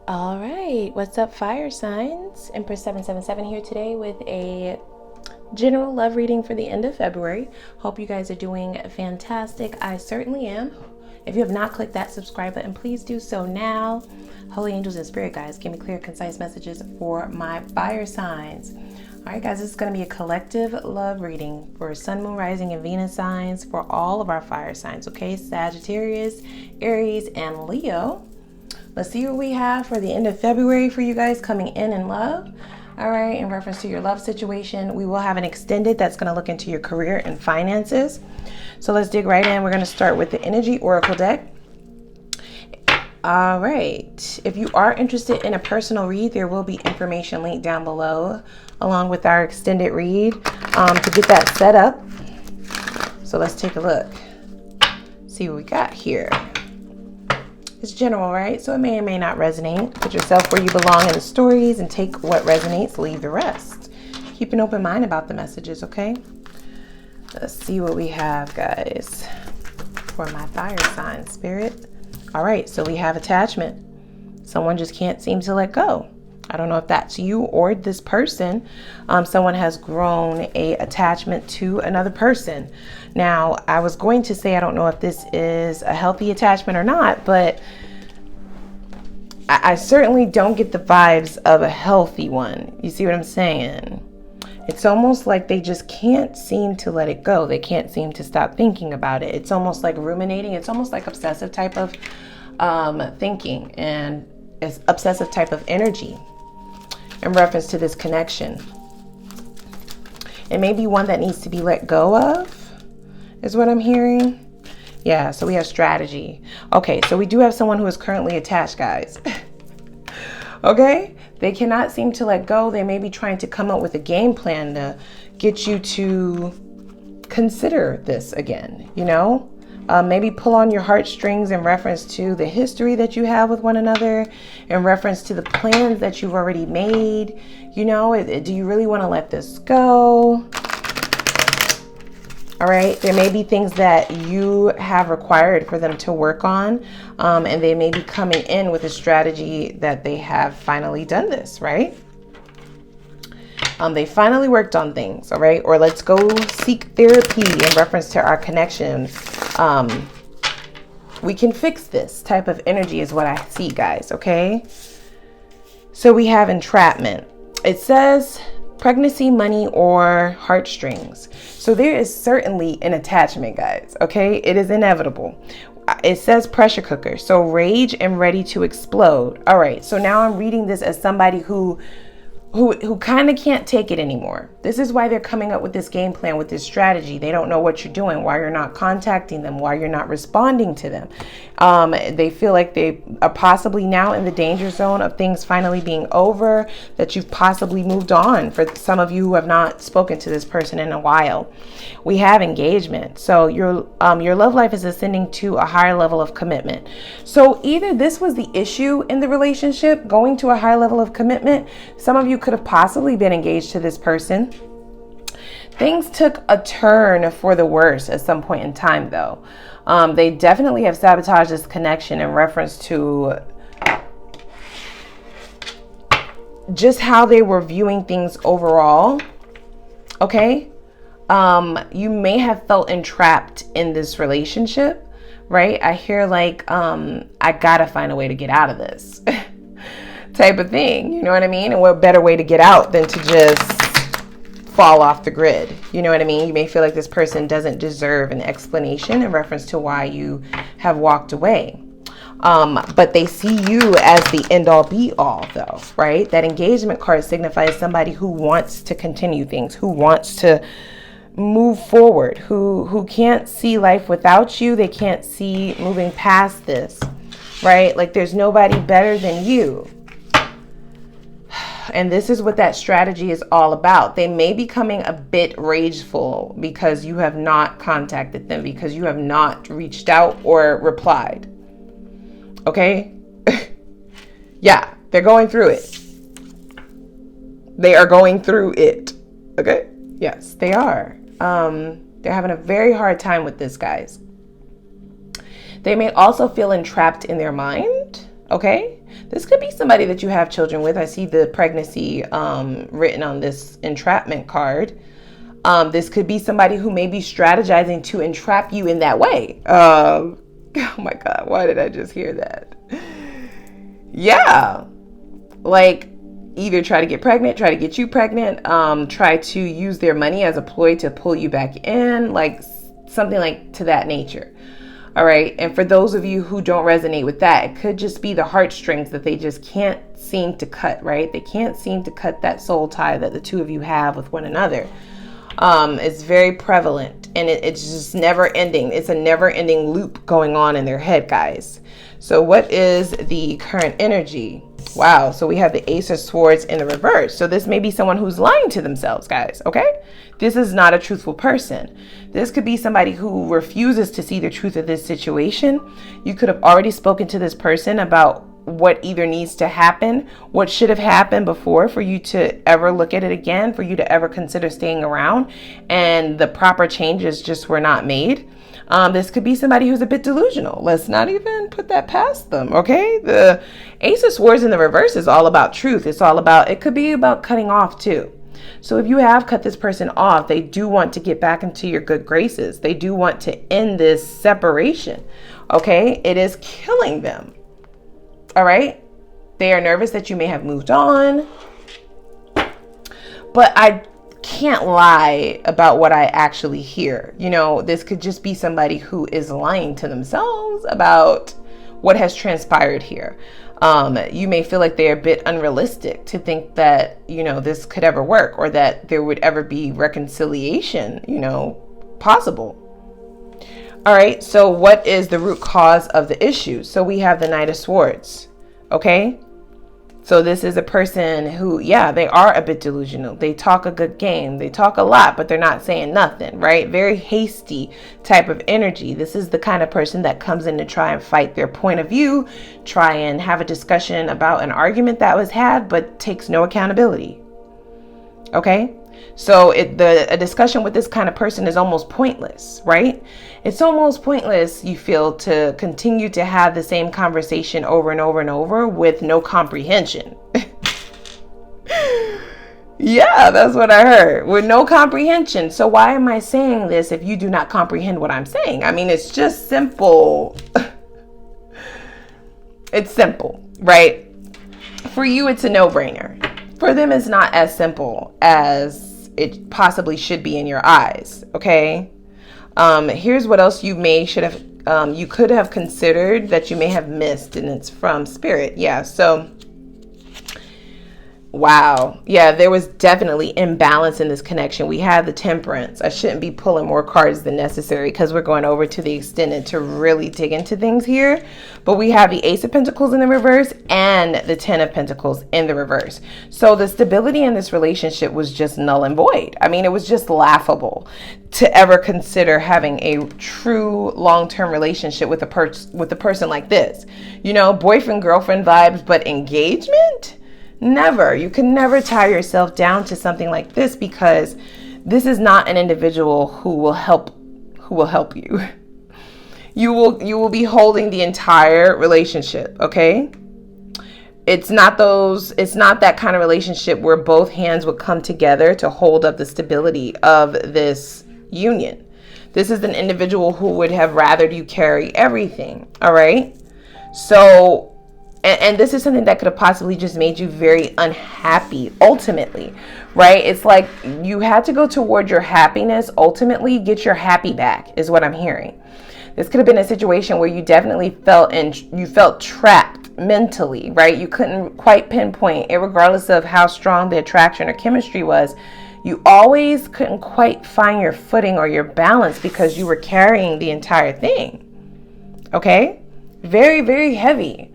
All right, what's up, fire signs? Empress 777 here today with a general love reading for the end of February. Hope you guys are doing fantastic. I certainly am. If you have not clicked that subscribe button, please do so now. Holy angels and spirit guides, give me clear, concise messages for my fire signs. All right, guys, this is going to be a collective love reading for Sun, Moon, Rising, and Venus signs for all of our fire signs, okay? Sagittarius, Aries, and Leo. Let's see what we have for the end of February for you guys coming in love. All right, in reference to your love situation, we will have an extended that's going to look into your career and finances. So let's dig right in. We're going to start with the Energy Oracle deck. All right, if you are interested in a personal read, there will be information linked down below along with our extended read to get that set up. So let's take a look, see what we got here. It's general, right? So it may or may not resonate. Put yourself where you belong in the stories and take what resonates, leave the rest. Keep an open mind about the messages, okay? Let's see what we have, guys, for my fire sign spirit. All right, so we have attachment. Someone just can't seem to let go. I don't know if that's you or this person. Someone has grown a attachment to another person. Now, I was going to say I don't know if this is a healthy attachment or not, but I certainly don't get the vibes of a healthy one. You see what I'm saying? It's almost like they just can't seem to let it go. They can't seem to stop thinking about it. It's almost like ruminating. It's almost like obsessive type of thinking, and it's obsessive type of energy in reference to this connection. It may be one that needs to be let go of, is what I'm hearing. Yeah, so we have strategy. Okay, so we do have someone who is currently attached, guys. Okay, they cannot seem to let go. They may be trying to come up with a game plan to get you to consider this again, you know? Maybe pull on your heartstrings in reference to the history that you have with one another, in reference to the plans that you've already made. You know, do you really want to let this go? All right, there may be things that you have required for them to work on, and they may be coming in with a strategy that they have finally done this, right? They finally worked on things, all right? Or let's go seek therapy in reference to our connection. We can fix this type of energy is what I see, guys, okay? So we have entrapment. It says pregnancy, money, or heartstrings. So there is certainly an attachment, guys, okay? It is inevitable. It says pressure cooker. So rage and ready to explode. All right, so now I'm reading this as somebody who kind of can't take it anymore. This is why they're coming up with this game plan, with this strategy. They don't know what you're doing, why you're not contacting them, why you're not responding to them. They feel like they are possibly now in the danger zone of things finally being over, that you've possibly moved on, for some of you who have not spoken to this person in a while. We have engagement. So your love life is ascending to a higher level of commitment. So either this was the issue in the relationship, going to a higher level of commitment. Some of you could have possibly been engaged to this person. Things took a turn for the worse at some point in time, though. They definitely have sabotaged this connection in reference to just how they were viewing things overall. Okay? You may have felt entrapped in this relationship, right? I hear like, I gotta find a way to get out of this type of thing. You know what I mean? And what better way to get out than to just fall off the grid? You know what I mean? You may feel like this person doesn't deserve an explanation in reference to why you have walked away. But they see you as the end all be all, though, right? That engagement card signifies somebody who wants to continue things, who wants to move forward, who can't see life without you. They can't see moving past this, right? Like there's nobody better than you. And this is what that strategy is all about. They may be becoming a bit rageful because you have not contacted them, because you have not reached out or replied. Okay? Yeah, they're going through it. They are going through it. Okay? Yes, they are. They're having a very hard time with this, guys. They may also feel entrapped in their mind. Okay, this could be somebody that you have children with. I see the pregnancy written on this entrapment card. This could be somebody who may be strategizing to entrap you in that way. Oh my God, why did I just hear that? Yeah, like either try to get pregnant, try to get you pregnant, try to use their money as a ploy to pull you back in, like something like to that nature. All right. And for those of you who don't resonate with that, it could just be the heartstrings that they just can't seem to cut, right? They can't seem to cut that soul tie that the two of you have with one another. It's very prevalent, and it's just never ending. It's a never ending loop going on in their head, guys. So what is the current energy? Wow. So we have the Ace of Swords in the reverse. So this may be someone who's lying to themselves, guys. Okay. This is not a truthful person. This could be somebody who refuses to see the truth of this situation. You could have already spoken to this person about what either needs to happen, what should have happened before for you to ever look at it again, for you to ever consider staying around, and the proper changes just were not made. This could be somebody who's a bit delusional. Let's not even put that past them, okay? The Ace of Swords in the reverse is all about truth. It's all about, it could be about cutting off too. So if you have cut this person off, they do want to get back into your good graces. They do want to end this separation, okay? It is killing them, all right? They are nervous that you may have moved on, but I can't lie about what I actually hear. You know, this could just be somebody who is lying to themselves about what has transpired here. You may feel like they're a bit unrealistic to think that, you know, this could ever work, or that there would ever be reconciliation, you know, possible. All right. So what is the root cause of the issue? So we have the Knight of Swords. Okay. So this is a person who, yeah, they are a bit delusional. They talk a good game. They talk a lot, but they're not saying nothing, right? Very hasty type of energy. This is the kind of person that comes in to try and fight their point of view, try and have a discussion about an argument that was had, but takes no accountability. Okay? So a discussion with this kind of person is almost pointless, right? It's almost pointless, you feel, to continue to have the same conversation over and over and over with no comprehension. Yeah, that's what I heard. With no comprehension. So why am I saying this if you do not comprehend what I'm saying? I mean, it's just simple. It's simple, right? For you, it's a no-brainer. For them, it's not as simple as it possibly should be in your eyes. Okay. Here's what else you you could have considered that you may have missed, and it's from Spirit. Yeah. So, wow. Yeah, there was definitely imbalance in this connection. We had the Temperance. I shouldn't be pulling more cards than necessary because we're going over to the extended to really dig into things here. But we have the Ace of Pentacles in the reverse and the Ten of Pentacles in the reverse. So the stability in this relationship was just null and void. I mean, it was just laughable to ever consider having a true long-term relationship with a person like this. You know, boyfriend-girlfriend vibes, but engagement? Never. You can never tie yourself down to something like this, because this is not an individual who will help you. You will be holding the entire relationship, okay? It's not that kind of relationship where both hands would come together to hold up the stability of this union. This is an individual who would have rathered you carry everything, all right? So, and this is something that could have possibly just made you very unhappy ultimately, right? It's like you had to go toward your happiness, ultimately get your happy back is what I'm hearing. This could have been a situation where you definitely felt trapped mentally, right? You couldn't quite pinpoint, regardless of how strong the attraction or chemistry was. You always couldn't quite find your footing or your balance because you were carrying the entire thing. Okay? Very, very heavy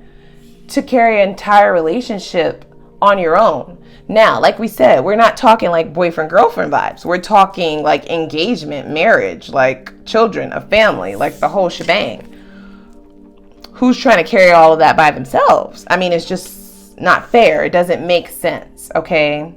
to carry an entire relationship on your own. Now, like we said, we're not talking like boyfriend-girlfriend vibes. We're talking like engagement, marriage, like children, a family, like the whole shebang. Who's trying to carry all of that by themselves? I mean, it's just not fair. It doesn't make sense, okay?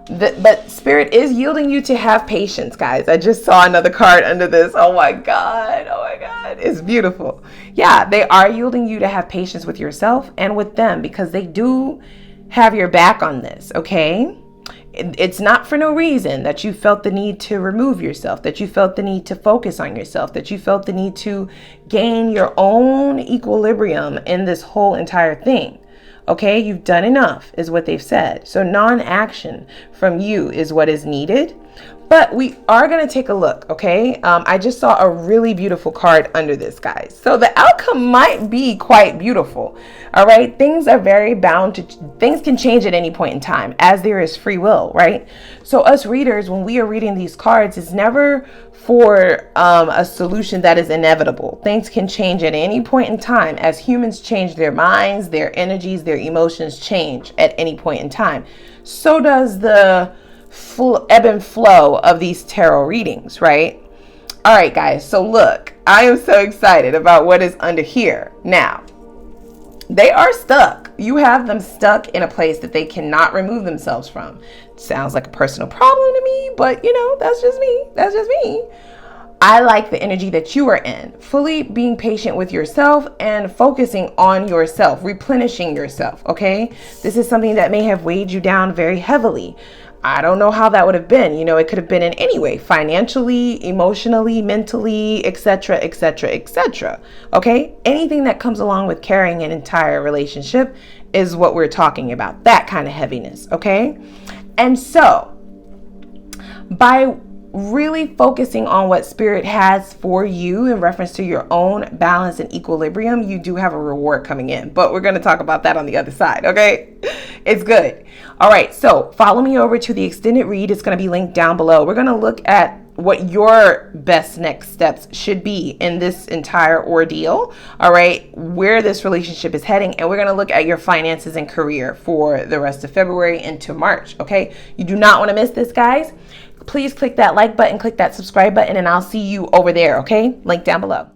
But Spirit is yielding you to have patience, guys. I just saw another card under this. Oh my God. Oh my God. It's beautiful. Yeah, they are yielding you to have patience with yourself and with them, because they do have your back on this, okay? It's not for no reason that you felt the need to remove yourself, that you felt the need to focus on yourself, that you felt the need to gain your own equilibrium in this whole entire thing. Okay, you've done enough is what they've said. So non-action from you is what is needed. But we are going to take a look, okay? I just saw a really beautiful card under this, guys. So the outcome might be quite beautiful, all right? Things are very bound to, things can change at any point in time, as there is free will, right? So us readers, when we are reading these cards, it's never for a solution that is inevitable. Things can change at any point in time. As humans change, their minds, their energies, their emotions change at any point in time. So does the ebb and flow of these tarot readings, right? All right, guys. So look, I am so excited about what is under here. Now, they are stuck. You have them stuck in a place that they cannot remove themselves from. Sounds like a personal problem to me, but you know, that's just me. That's just me. I like the energy that you are in, fully being patient with yourself and focusing on yourself, replenishing yourself, okay? This is something that may have weighed you down very heavily. I don't know how that would have been. You know, it could have been in any way, financially, emotionally, mentally, etc., etc., etc. Okay? Anything that comes along with carrying an entire relationship is what we're talking about. That kind of heaviness, okay? And so, by really focusing on what Spirit has for you in reference to your own balance and equilibrium, you do have a reward coming in. But we're going to talk about that on the other side, okay? It's good. All right, so follow me over to the extended read. It's going to be linked down below. We're going to look at what your best next steps should be in this entire ordeal, all right, where this relationship is heading, and we're going to look at your finances and career for the rest of February into March, okay? You do not want to miss this, guys. Please click that like button, click that subscribe button, and I'll see you over there, okay? Link down below.